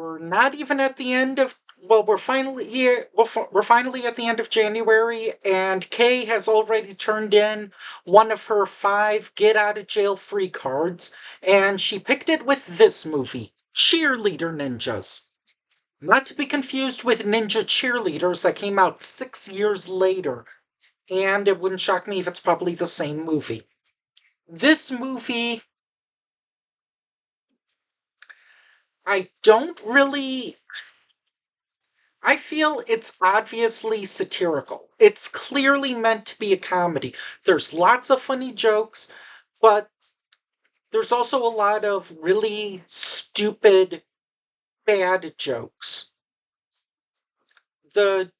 We're not even at the end of. Well, we're finally at the end of January, and Kay has already turned in one of her 5 get out of jail free cards, and she picked it with this movie, Cheerleader Ninjas. Not to be confused with Ninja Cheerleaders that came out 6 years later, and it wouldn't shock me if it's probably the same movie. This movie, I don't really I feel it's obviously satirical. It's clearly meant to be a comedy. There's lots of funny jokes, but there's also a lot of really stupid, bad jokes. The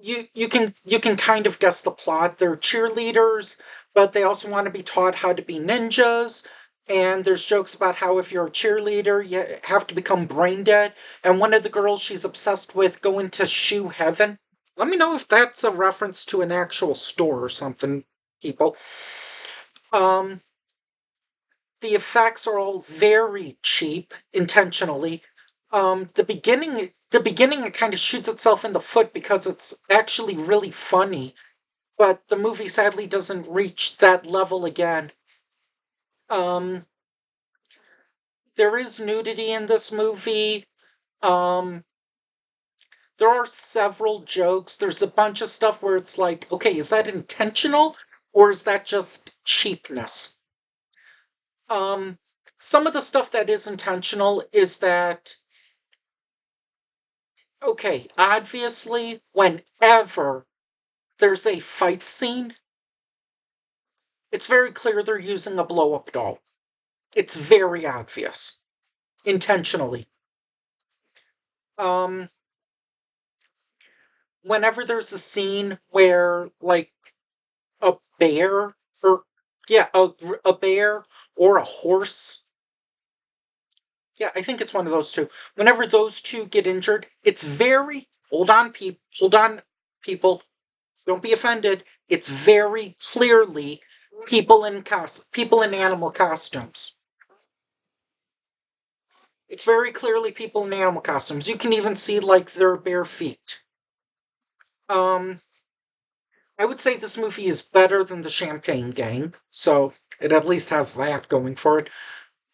you can kind of guess the plot. They're cheerleaders, but they also want to be taught how to be ninjas. And there's jokes about how if you're a cheerleader, you have to become brain dead. And one of the girls she's obsessed with going to shoe heaven. Let me know if that's a reference to an actual store or something, people. Um, the effects are all very cheap, intentionally. The beginning, it kind of shoots itself in the foot because it's actually really funny, but the movie sadly doesn't reach that level again. Um, there is nudity in this movie. Um, there are several jokes. There's a bunch of stuff where it's like, okay, is that intentional or is that just cheapness? Um, some of the stuff that is intentional is that, okay, obviously, whenever there's a fight scene, it's very clear they're using a blow up doll. It's very obvious, intentionally. Um, whenever there's a scene where, like, a bear, or, yeah, a bear or a horse, yeah, I think it's one of those two. Whenever those two get injured, it's very, hold on, people, don't be offended. It's very clearly people in animal costumes. It's very clearly people in animal costumes. You can even see like their bare feet. Um, I would say this movie is better than the Champagne Gang, so it at least has that going for it.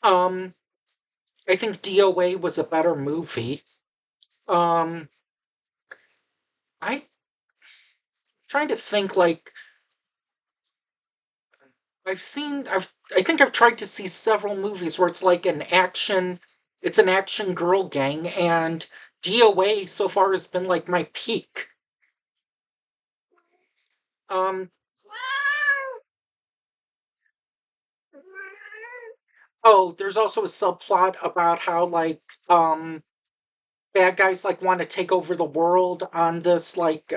Um, I think DOA was a better movie. Um, I trying to think like I think I've tried to see several movies where it's like it's an action girl gang, and DOA so far has been like my peak. Um, oh, there's also a subplot about how like bad guys like want to take over the world on this like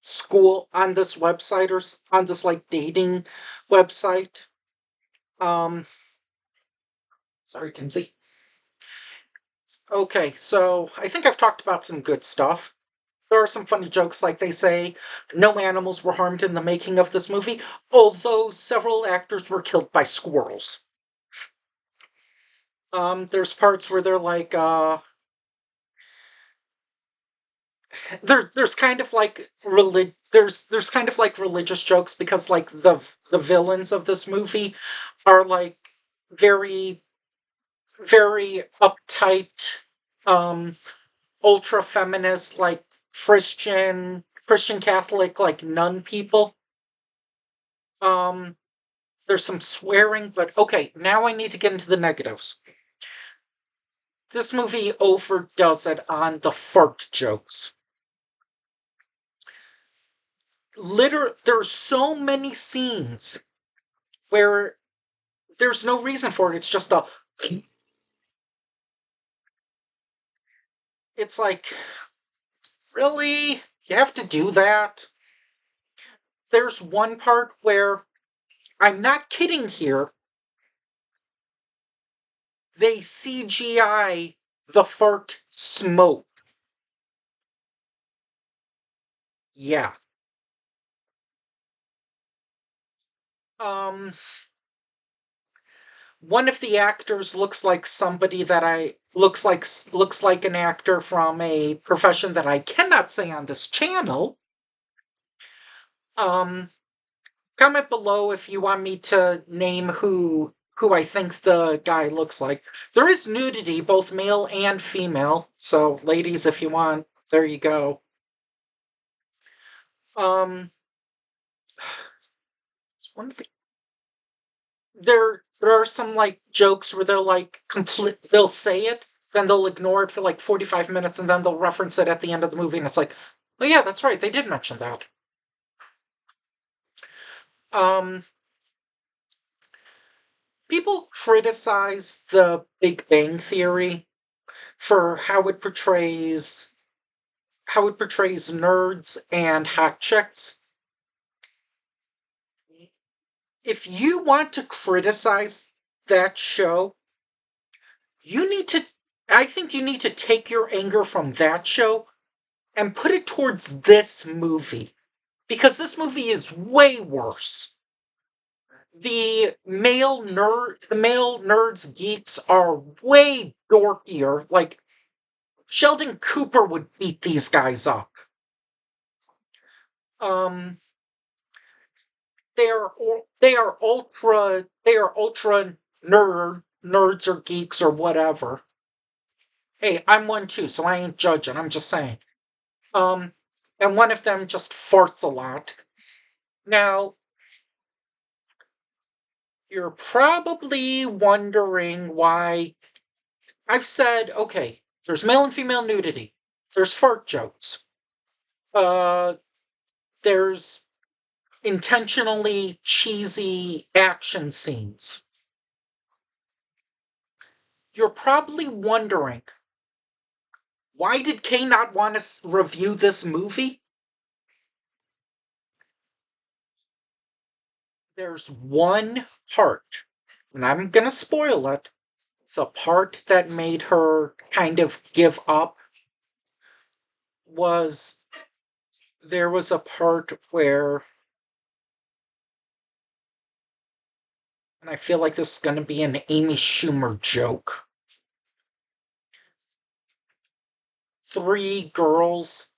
school on this website on this like dating website. Um, sorry, Kinsey. Okay, so I think I've talked about some good stuff. There are some funny jokes, like they say, no animals were harmed in the making of this movie, although several actors were killed by squirrels. There's parts where they're like, there's kind of like there's kind of like religious jokes because like the villains of this movie are like very very uptight, um, ultra feminist, like Christian Catholic, like nun people. Um, there's some swearing, but okay, now I need to get into the negatives. This movie overdoes it on the fart jokes. There's so many scenes where there's no reason for it. It's just a. It's like, really? You have to do that? There's one part where, I'm not kidding here, they CGI the fart smoke. Yeah. Um, one of the actors looks like somebody that I looks like an actor from a profession that I cannot say on this channel. Um, Comment below if you want me to name who I think the guy looks like. There is nudity, both male and female. So, ladies, if you want, there you go. Um, there are some like jokes where they'll like complete they'll say it, then they'll ignore it for like 45 minutes, and then they'll reference it at the end of the movie, and it's like, oh yeah, that's right, they did mention that. Um, People criticize the Big Bang Theory for how it portrays nerds and hot chicks. If you want to criticize that show, you need to I think you need to take your anger from that show and put it towards this movie, because this movie is way worse. The male nerds geeks are way dorkier. Like Sheldon Cooper would beat these guys up. Um, they are ultra nerds or geeks or whatever. Hey, I'm one too, so I ain't judging. I'm just saying. Um, and one of them just farts a lot. Now, you're probably wondering why I've said, okay, there's male and female nudity. There's fart jokes. Uh, there's intentionally cheesy action scenes. You're probably wondering, why did Kay not want to review this movie? There's one part, and I'm gonna spoil it. The part that made her kind of give up was there was a part where, and I feel like this is going to be an Amy Schumer joke. Three girls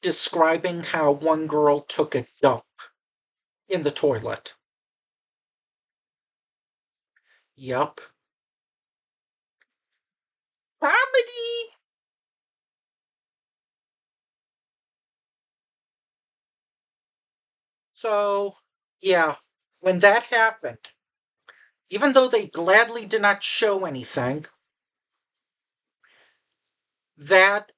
describing how one girl took a dump in the toilet. Yup. Comedy! So, yeah, when that happened, even though they gladly did not show anything, that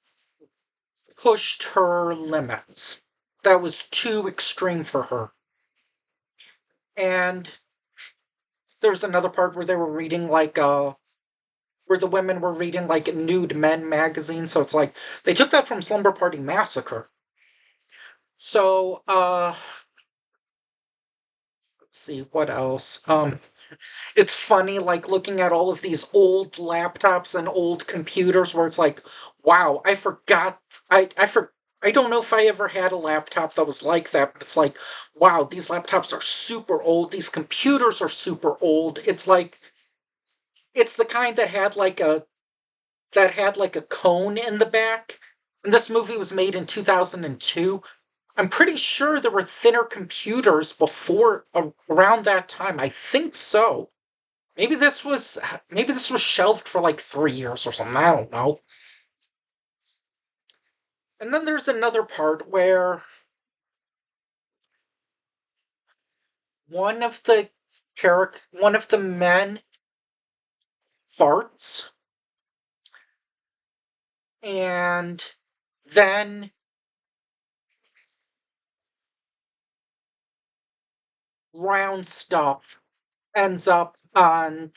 pushed her limits. That was too extreme for her. And there was another part where they were reading where the women were reading like nude men magazine, so it's like they took that from Slumber Party Massacre. So let's see what else. It's funny like looking at all of these old laptops and old computers where it's like, wow, I forgot I don't know if I ever had a laptop that was like that, but it's like, wow, these laptops are super old, these computers are super old. It's like it's the kind that had like a cone in the back. And this movie was made in 2002. I'm pretty sure there were thinner computers before around that time. I think so. Maybe this was shelved for like 3 years or something. I don't know. And then there's another part where one of the men farts, and then round stuff ends up on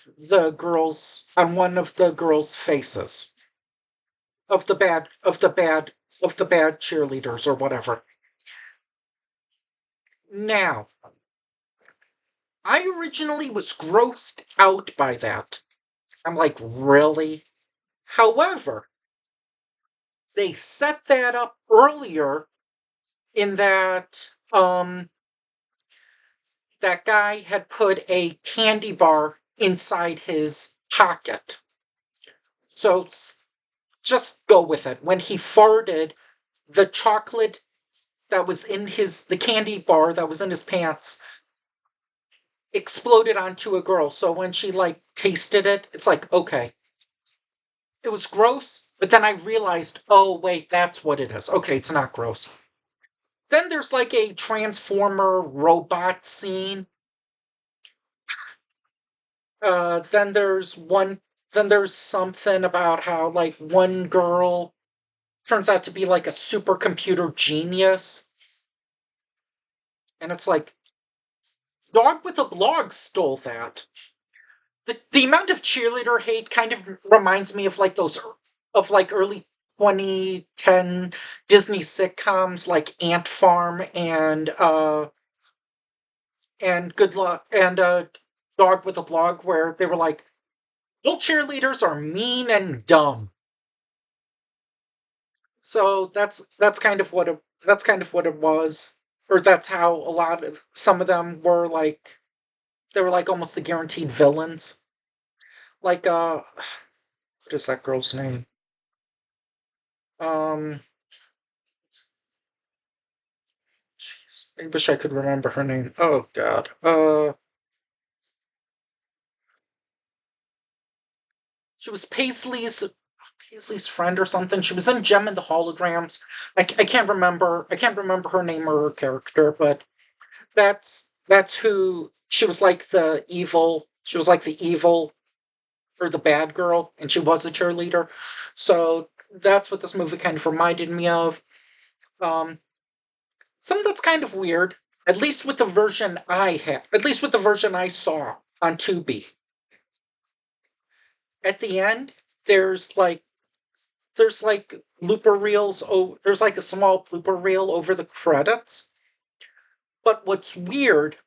one of the girls' faces of the bad cheerleaders or whatever. Now, I originally was grossed out by that. I'm like, really? However, they set that up earlier in that that guy had put a candy bar inside his pocket. So just go with it. When he farted, the chocolate that was in the candy bar that was in his pants exploded onto a girl. So when she like tasted it, it's like, okay. It was gross, but then I realized, oh wait, that's what it is. Okay, it's not gross. Then there's like a transformer robot scene. Then there's one. Then there's something about how like one girl turns out to be like a supercomputer genius, and it's like Dog with a Blog stole that. The amount of cheerleader hate kind of reminds me of like those of like early 2010 Disney sitcoms like Ant Farm and Good Luck and Dog with a Blog, where they were like, "All cheerleaders are mean and dumb." So that's kind of what it was, or that's how a lot of some of them were like. They were like almost the guaranteed villains. Like what is that girl's name? Um, jeez, I wish I could remember her name. Oh God. She was Paisley's friend or something. She was in Gem and the Holograms. I can't remember. I can't remember her name or her character, but that's who she was. Like the evil. She was like the evil or the bad girl, and she was a cheerleader. So that's what this movie kind of reminded me of. Um, Something that's kind of weird. At least with the version I had. At least with the version I saw on Tubi. At the end, there's like there's like blooper reels. Oh, there's like a small blooper reel over the credits. But what's weird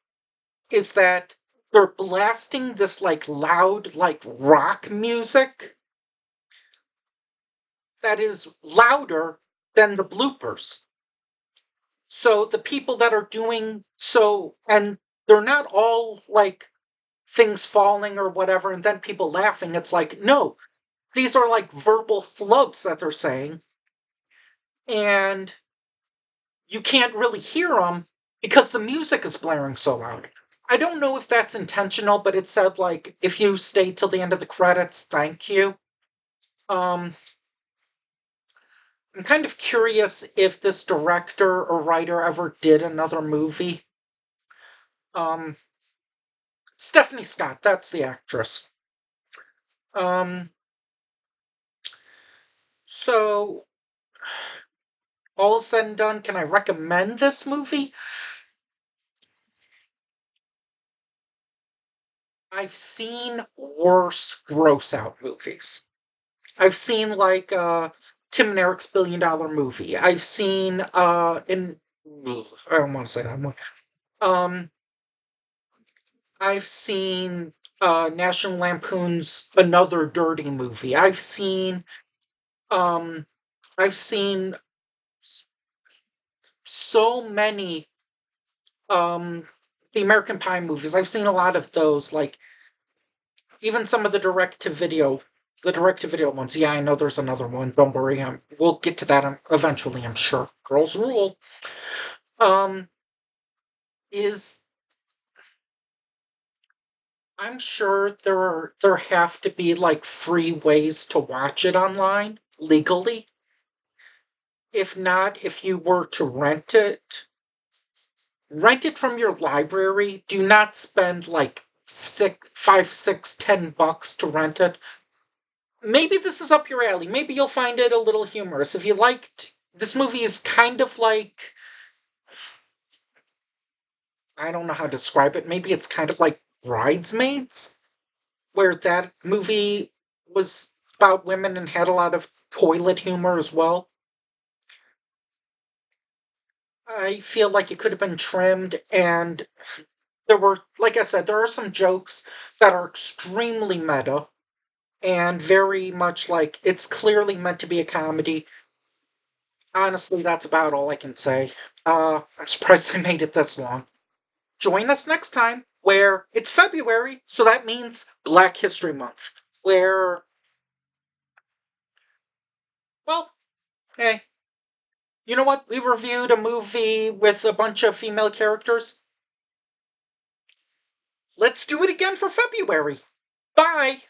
is that they're blasting this like loud like rock music that is louder than the bloopers. So the people that are doing so, and they're not all like things falling or whatever, and then people laughing. It's like, no, these are like verbal flubs that they're saying, and you can't really hear them because the music is blaring so loud. I don't know if that's intentional, but it said like, if you stay till the end of the credits, thank you. Um, I'm kind of curious if this director or writer ever did another movie. Um, Stephanie Scott, that's the actress. Um, so all said and done, can I recommend this movie? I've seen worse gross out movies. I've seen like Tim and Eric's $1 billion movie. I've seen in I don't want to say that one. Um I've seen National Lampoon's Another Dirty Movie. Um I've seen so many the American Pie movies. I've seen a lot of those, like even some of the direct to video ones. Yeah, I know there's another one. Don't worry, we'll get to that eventually. I'm sure. Girls rule. Um, is I'm sure there have to be like free ways to watch it online legally. If not, if you were to rent it from your library. Do not spend like five, six, $10 to rent it. Maybe this is up your alley. Maybe you'll find it a little humorous. If you liked this movie, is kind of like, I don't know how to describe it. Maybe it's kind of like Bridesmaids, where that movie was about women and had a lot of toilet humor as well. I feel like it could have been trimmed, and there were, like I said, there are some jokes that are extremely meta and very much like it's clearly meant to be a comedy. Honestly, that's about all I can say. I'm surprised I made it this long. Join us next time where it's February, so that means Black History Month. Where, well, hey, you know what? We reviewed a movie with a bunch of female characters. Let's do it again for February. Bye!